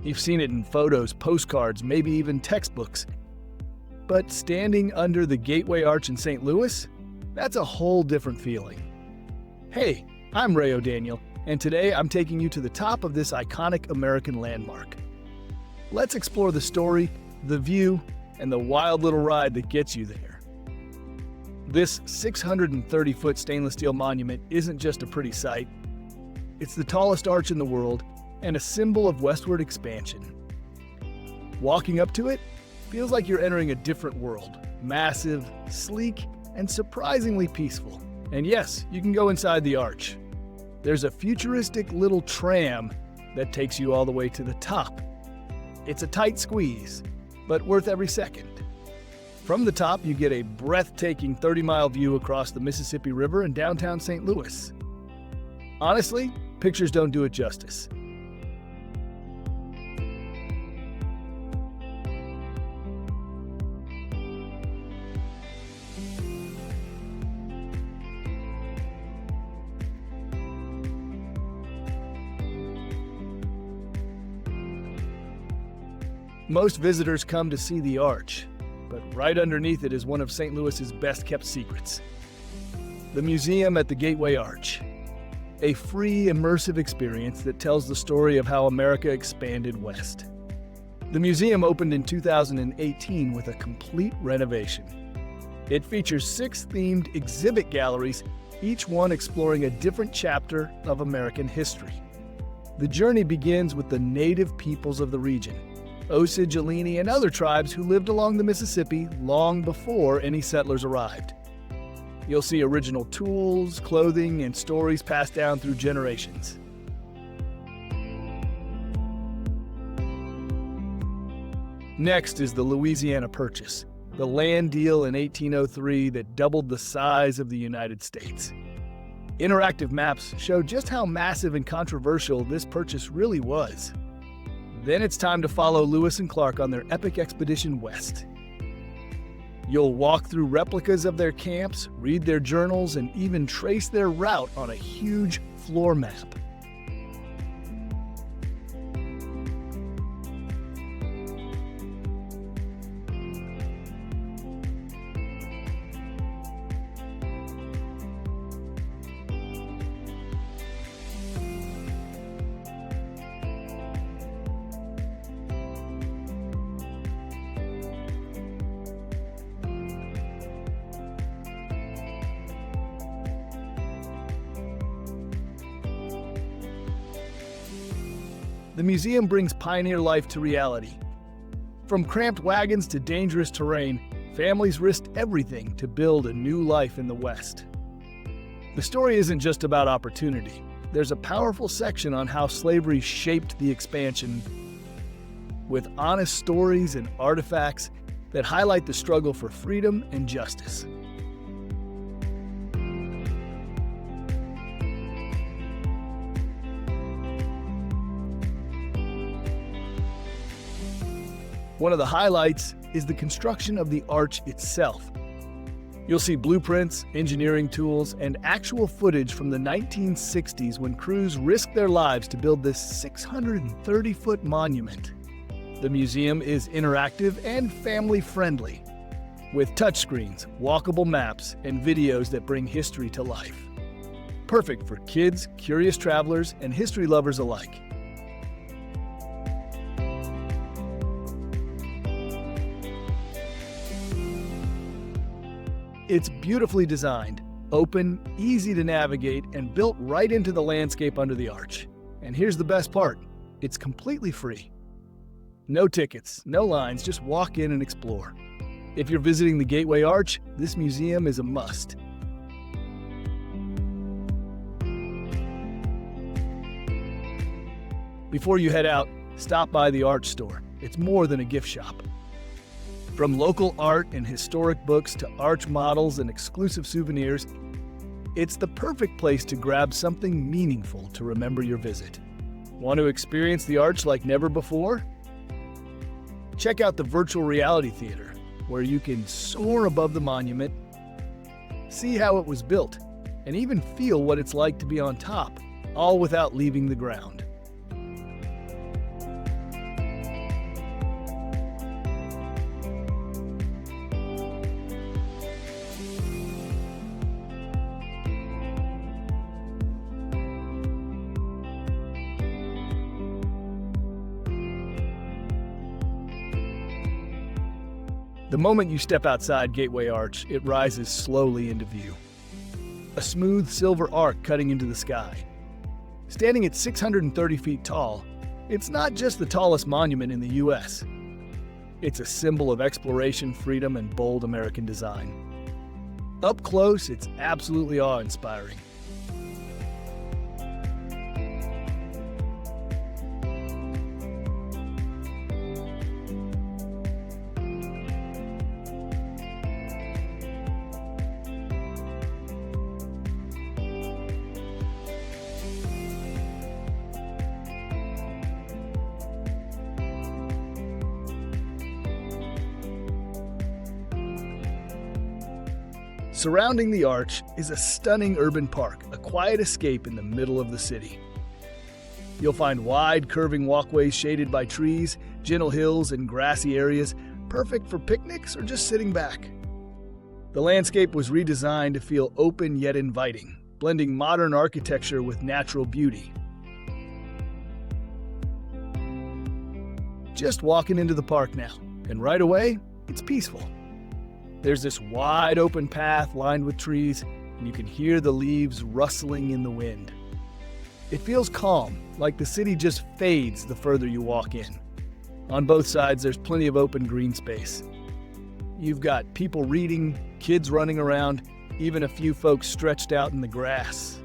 You've seen it in photos, postcards, maybe even textbooks. But standing under the Gateway Arch in St. Louis, that's a whole different feeling. Hey, I'm Ray O'Daniel, and today I'm taking you to the top of this iconic American landmark. Let's explore the story, the view, and the wild little ride that gets you there. This 630-foot stainless steel monument isn't just a pretty sight. It's the tallest arch in the world and a symbol of westward expansion. Walking up to it feels like you're entering a different world, massive, sleek, and surprisingly peaceful. And yes, you can go inside the arch. There's a futuristic little tram that takes you all the way to the top. It's a tight squeeze, but worth every second. From the top, you get a breathtaking 30-mile view across the Mississippi River in downtown St. Louis. Honestly, pictures don't do it justice. Most visitors come to see the arch, but right underneath it is one of St. Louis's best-kept secrets. The museum at the Gateway Arch. A free, immersive experience that tells the story of how America expanded west. The museum opened in 2018 with a complete renovation. It features 6 themed exhibit galleries, each one exploring a different chapter of American history. The journey begins with the native peoples of the region, Osage, Aleni, and other tribes who lived along the Mississippi long before any settlers arrived. You'll see original tools, clothing, and stories passed down through generations. Next is the Louisiana Purchase, the land deal in 1803 that doubled the size of the United States. Interactive maps show just how massive and controversial this purchase really was. Then it's time to follow Lewis and Clark on their epic expedition west. You'll walk through replicas of their camps, read their journals, and even trace their route on a huge floor map. The museum brings pioneer life to reality. From cramped wagons to dangerous terrain, families risked everything to build a new life in the West. The story isn't just about opportunity. There's a powerful section on how slavery shaped the expansion, with honest stories and artifacts that highlight the struggle for freedom and justice. One of the highlights is the construction of the arch itself. You'll see blueprints, engineering tools, and actual footage from the 1960s when crews risked their lives to build this 630-foot monument. The museum is interactive and family-friendly, with touchscreens, walkable maps, and videos that bring history to life. Perfect for kids, curious travelers, and history lovers alike. It's beautifully designed, open, easy to navigate, and built right into the landscape under the arch. And here's the best part, it's completely free. No tickets, no lines, just walk in and explore. If you're visiting the Gateway Arch, this museum is a must. Before you head out, stop by the Arch store. It's more than a gift shop. From local art and historic books to arch models and exclusive souvenirs, it's the perfect place to grab something meaningful to remember your visit. Want to experience the arch like never before? Check out the virtual reality theater, where you can soar above the monument, see how it was built, and even feel what it's like to be on top, all without leaving the ground. The moment you step outside Gateway Arch, it rises slowly into view. A smooth silver arc cutting into the sky. Standing at 630 feet tall, it's not just the tallest monument in the U.S. It's a symbol of exploration, freedom, and bold American design. Up close, it's absolutely awe-inspiring. Surrounding the arch is a stunning urban park, a quiet escape in the middle of the city. You'll find wide, curving walkways shaded by trees, gentle hills, and grassy areas, perfect for picnics or just sitting back. The landscape was redesigned to feel open yet inviting, blending modern architecture with natural beauty. Just walking into the park now, and right away, it's peaceful. There's this wide open path lined with trees, and you can hear the leaves rustling in the wind. It feels calm, like the city just fades the further you walk in. On both sides, there's plenty of open green space. You've got people reading, kids running around, even a few folks stretched out in the grass.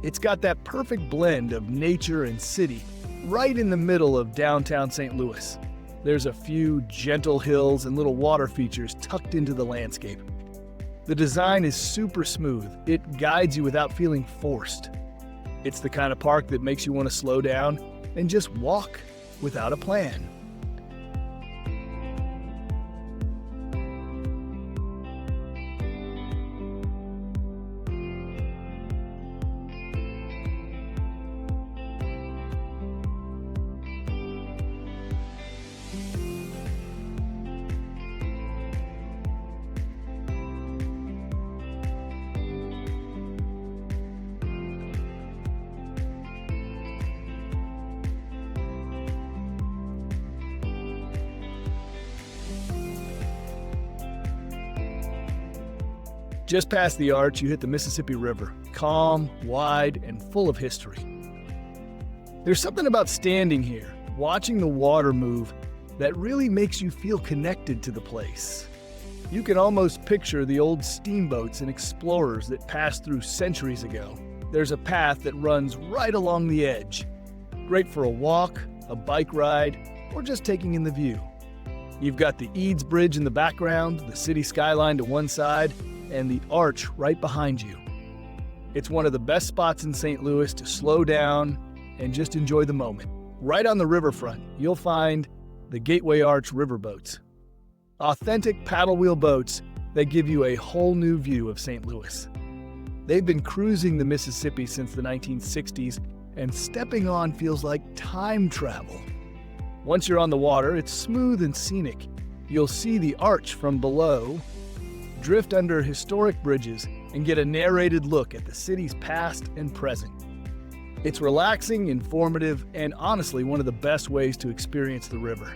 It's got that perfect blend of nature and city right in the middle of downtown St. Louis. There's a few gentle hills and little water features tucked into the landscape. The design is super smooth. It guides you without feeling forced. It's the kind of park that makes you want to slow down and just walk without a plan. Just past the arch, you hit the Mississippi River, calm, wide, and full of history. There's something about standing here, watching the water move, that really makes you feel connected to the place. You can almost picture the old steamboats and explorers that passed through centuries ago. There's a path that runs right along the edge. Great for a walk, a bike ride, or just taking in the view. You've got the Eads Bridge in the background, the city skyline to one side, and the arch right behind you. It's one of the best spots in St. Louis to slow down and just enjoy the moment. Right on the riverfront, you'll find the Gateway Arch riverboats. Authentic paddle wheel boats that give you a whole new view of St. Louis. They've been cruising the Mississippi since the 1960s, and stepping on feels like time travel. Once you're on the water, it's smooth and scenic. You'll see the arch from below, drift under historic bridges, and get a narrated look at the city's past and present. It's relaxing, informative, and honestly one of the best ways to experience the river.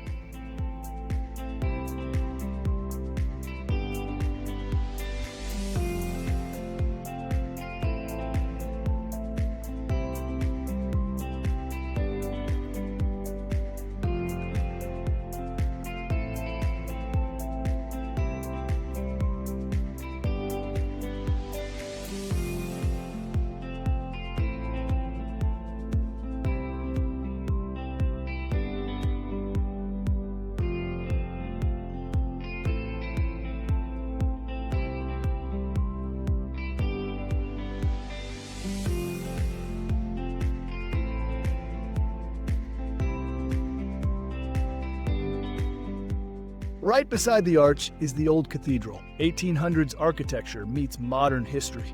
Right beside the arch is the old cathedral. 1800s architecture meets modern history.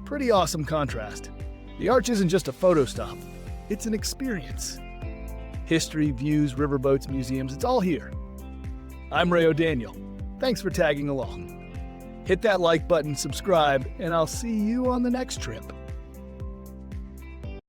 Pretty awesome contrast. The arch isn't just a photo stop, it's an experience. History, views, riverboats, museums, it's all here. I'm Ray O'Daniel. Thanks for tagging along. Hit that like button, subscribe, and I'll see you on the next trip.